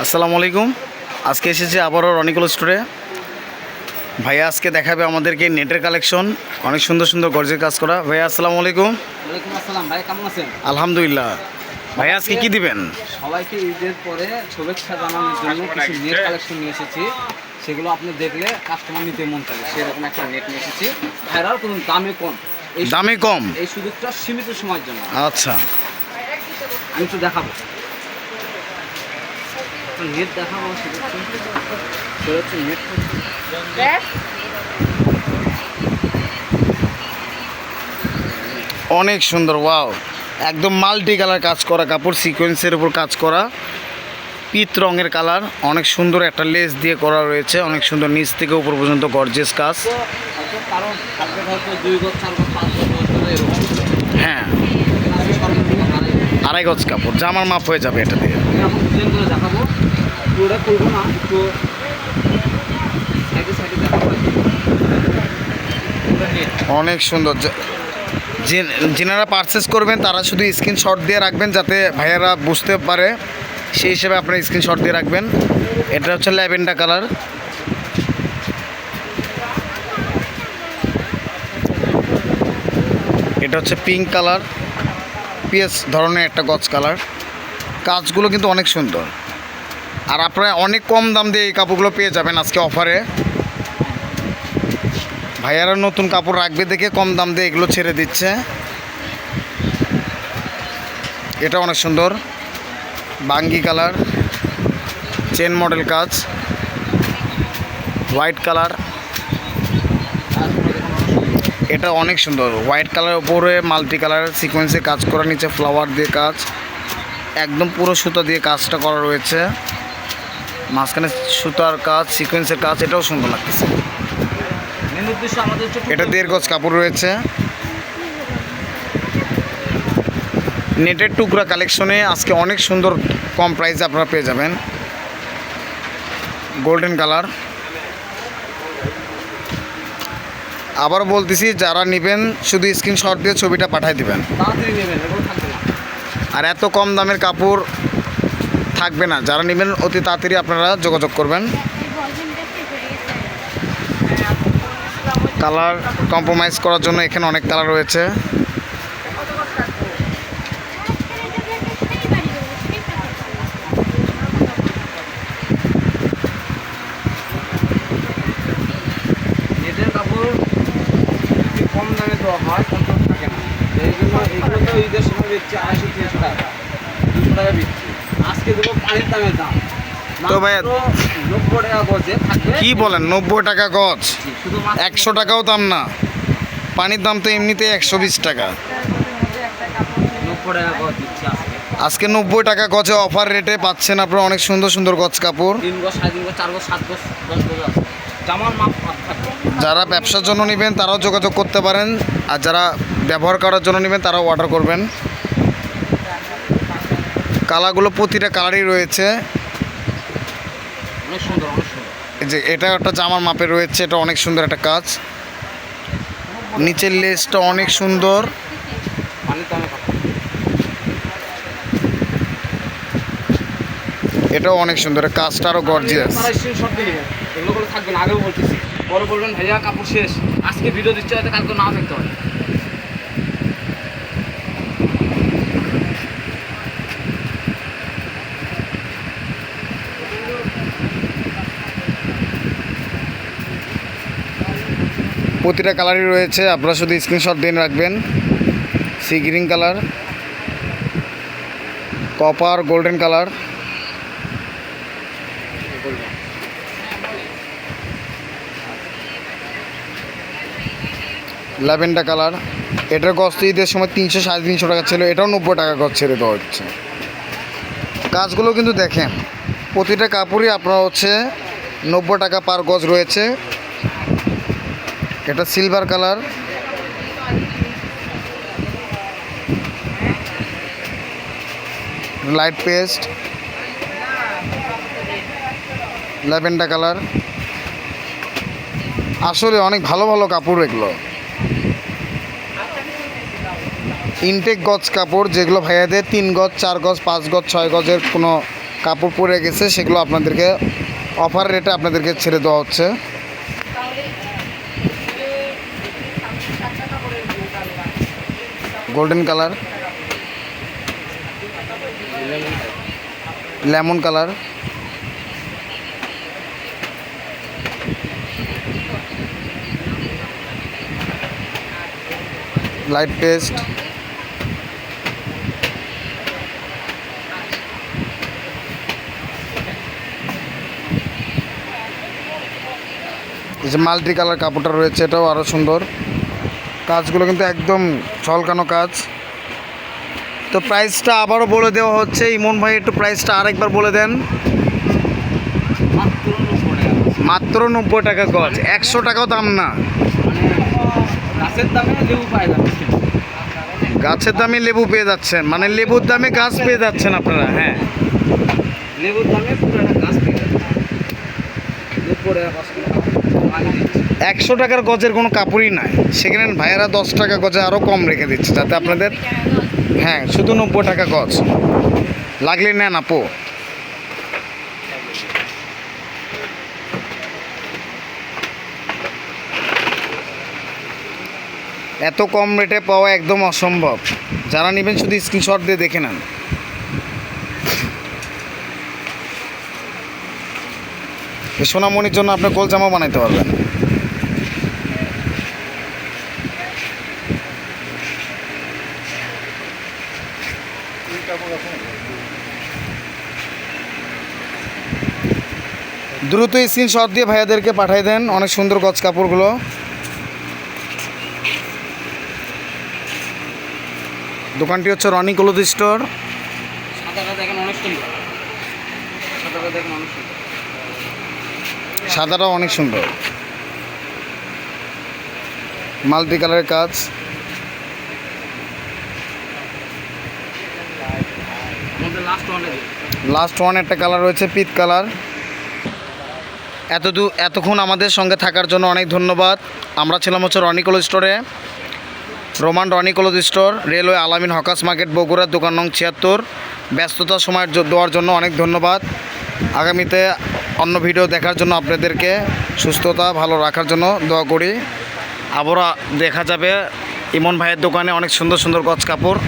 আসসালামু আলাইকুম। আজকে এসেছি আবারও রনিকল স্টোরে। ভাইয়া আজকে দেখাবে আমাদেরকে নেটের কালেকশন, অনেক সুন্দর সুন্দর গর্জের কাজ করা। ভাইয়া আসসালামু আলাইকুম। ওয়ালাইকুম আসসালাম ভাই, কেমন আছেন? আলহামদুলিল্লাহ। ভাইয়া আজকে কি দিবেন? সবাইকে ঈদের পরে শুভেচ্ছা জানানোর জন্য কিছু নেট কালেকশন নিয়ে এসেছি। সেগুলো আপনি দেখলে কাস্টমার নিতে মন চাবে, সেরকম একটা নেট নিয়ে এসেছি। ভাইরাল কোনো দামে কম, দামে কম, এই সুযোগটা সীমিত সময়ের জন্য। আচ্ছা আমি তো দেখাবো, নেট দেখাবো, নেট অনেক সুন্দর। ওয়াও, একদম মাল্টি কালার কাজ করা কাপড়, সিকোয়েন্সের উপর কাজ করা, পিত রঙের কালার, অনেক সুন্দর একটা লেস দিয়ে করা রয়েছে, অনেক সুন্দর নিচ থেকে উপর পর্যন্ত গর্জিয়াস কাজ। কারণ থাকবে হয়তো 2 গজ 4 গজ 5 গজ এরকম। হ্যাঁ, আমি সর্বনিম্ন আড়াই গজ কাপড়, জামার মাপ হয়ে যাবে এটা দিয়ে। এখন ডিজাইন করে দেখাবো, পুরোটা করবো না, একটু সাইডে সাইডে দেখাবো। অনেক সুন্দর। যিনারা পারচেস করবেন তারা শুধু স্ক্রিনশট দিয়ে রাখবেন, যাতে ভাইয়ারা বুঝতে পারে, সেই হিসেবে আপনারা স্ক্রিনশট দিয়ে রাখবেন। এটা হচ্ছে ল্যাভেন্ডার কালার, এটা হচ্ছে পিঙ্ক কালার, পিএস ধরনের একটা গজ কালার। কাজগুলো কিন্তু অনেক সুন্দর, আর আপনারা অনেক কম দাম দিয়ে এই কাপড়গুলো পেয়ে যাবেন আজকে অফারে। ভাইয়ারা নতুন কাপড় রাখবে দেখে কম দাম দিয়ে এগুলো ছেড়ে দিচ্ছে। এটা অনেক সুন্দর, বাঙ্গি কালার, চেন মডেল কাজ, হোয়াইট কালার। এটা অনেক সুন্দর, হোয়াইট কালার উপরে মাল্টি কালার সিকোয়েন্সে কাজ করা, নিচে ফ্লাওয়ার দিয়ে কাজ, একদম পুরো সুতা দিয়ে কাজটা করা রয়েছে, মাঝখানে সুতার কাজ, সিকোয়েন্সের কাজ। এটাও সুন্দর লাগতেছে। এটা 1.5 গজ কাপড় রয়েছে। নেটের টুকরা কালেকশনে আজকে অনেক সুন্দর কম প্রাইসে আপনারা পেয়ে যাবেন। Golden colour. আবার বলতেছি, যারা নেবেন শুধু স্ক্রিনশট দিয়ে ছবিটা পাঠিয়ে দিবেন, আর এত কম দামের কাপড় থাকবে না। যারা নেবেন অতি তাড়াতাড়ি আপনারা যোগাযোগ করবেন। কালার কম্প্রোমাইজ করার জন্য এখানে অনেক কালার রয়েছে। নেটের কাপড় কম দামে দেওয়া হয়, কিন্তু থাকে না। এই জন্য এগুলো তো ঈদের সময় বিকছে 250-300 টাকা, 200 টাকা বিকছে। আজকে দেবো পানির দামের দাম। তো ভাইয়া 90 টাকা গজে থাকবে। কি বলেন, 90 টাকা গজ? শুধু 100 টাকাও দাম না, পানির দাম তো এমনিতে 120 টাকা। 90 টাকা গজ দিচ্ছে আজকে। আজকে 90 টাকা গজে অফার রেটে পাচ্ছেন আপনারা অনেক সুন্দর সুন্দর গজ কাপড়। 3 গজ 3.5 গজ 4 গজ 7 গজ 10 গজ আছে। জামার মাপ থাকবে। যারা ব্যবসার জন্য নেবেন তারাও যোগাযোগ করতে পারেন, আর যারা ব্যবহার করার জন্য নেবেন তারাও অর্ডার করবেন। কালারগুলো প্রতিটা কালারই রয়েছে। অনেক সুন্দর, অনেক সুন্দর। এই যে এটা একটা জামার মাপে রয়েছে, এটা অনেক সুন্দর একটা কাজ। নিচের লেসটা অনেক সুন্দর। পানির দামে কাপড়। এটাও অনেক সুন্দর, কাজটা আরও গর্জিয়াস। তারা স্ক্রিনশট দিয়ে নেবেন, এগুলো থাকবে না। আগেও বলতেছি, পরে বলবেন ভাইয়া কাপড় শেষ, আজকে ভিডিও দিচ্ছে হয়তো কালকে নাও থাকতে হয়। প্রতিটা কালারই রয়েছে, আপনারা শুধু স্ক্রিনশট দিয়ে রাখবেন। Sea green colour, copper golden colour, lavender colour. এটার গজ তো ঈদের সময় 300-350 টাকা ছিল, এটাও 90 টাকা গজ ছেড়ে দেওয়া হচ্ছে। কাজগুলো কিন্তু দেখেন, প্রতিটা কাপড়ই আপনার হচ্ছে 90 টাকা পার গজ রয়েছে। এটা silver colour, light paste, lavender colour. আসলে অনেক ভালো ভালো কাপড় এগুলো। ইনটেক গজ কাপড়, যেগুলো ভাইয়াদের 3 গজ 4 গজ 5 গজ 6 গজের কোনো কাপড় পরে গেছে, সেগুলো আপনাদেরকে অফার রেটে আপনাদেরকে ছেড়ে দেওয়া হচ্ছে। Golden colour, lemon colour, light paste, এই যে মাল্টি কালার কাপড়টা রয়েছে, এটাও আরও সুন্দর। কাজগুলো কিন্তু একদম ঝলকানো কাজ। তো প্রাইসটা আবারও বলে দেওয়া হচ্ছে। ইমন ভাই একটু প্রাইসটা আরেকবার বলে দেন। মাত্র 90 টাকা। মাত্র 90 টাকা গজ, 100 টাকাও দাম না। গাছের দামে লেবু পাওয়া যাচ্ছে। গাছের দামে লেবু পেয়ে যাচ্ছেন, মানে লেবুর দামে গাছ পেয়ে যাচ্ছেন আপনারা। হ্যাঁ, লেবুর দামে পুরো একটা গাছ পেয়ে যাচ্ছে। 90 টাকা 5 কিলো আগে দিচ্ছে। 100 টাকার গজের কোনো কাপড়ই নাই, সেখানে ভাইয়েরা 10 টাকা গজে আরও কম রেখে দিচ্ছে, যাতে আপনাদের, হ্যাঁ, শুধু 90 টাকা গজ। লাগলে নেন আপু। এত কম রেটে পাওয়া একদম অসম্ভব। যারা নেবেন শুধু স্ক্রিনশট দিয়ে দেখে নেন। এই সোনামণির জন্য আপনি গোল জামা বানাইতে পারবেন। দ্রুত স্ক্রিনশট দিয়ে ভাইয়াদেরকে পাঠিয়ে দেন অনেক সুন্দর গজ কাপড়গুলো। দোকানটি হচ্ছে রনি ক্লথ স্টোর। সাদাটা দেখেন অনেক সুন্দর। সাদাটা দেখেন অনেক সুন্দর। সাদাটাও অনেক সুন্দর, মাল্টি কালারের কাজ। আমাদের লাস্ট ওয়ান একটা কালার রয়েছে পিত কালার। এতক্ষণ আমাদের সঙ্গে থাকার জন্য অনেক ধন্যবাদ। আমরা ছিলাম হচ্ছে রনি ক্লথ স্টোরে, Roman Roni cloth store, railway Alamin hawkers market, Bogura, দোকান নং 76। ব্যস্ততার সময় দেওয়ার জন্য অনেক ধন্যবাদ। আগামীতে অন্য ভিডিও দেখার জন্য আপনাদেরকে সুস্থতা ভালো রাখার জন্য দোয়া করি। আবারও দেখা যাবে ইমন ভাইয়ের দোকানে অনেক সুন্দর সুন্দর গজ কাপড়।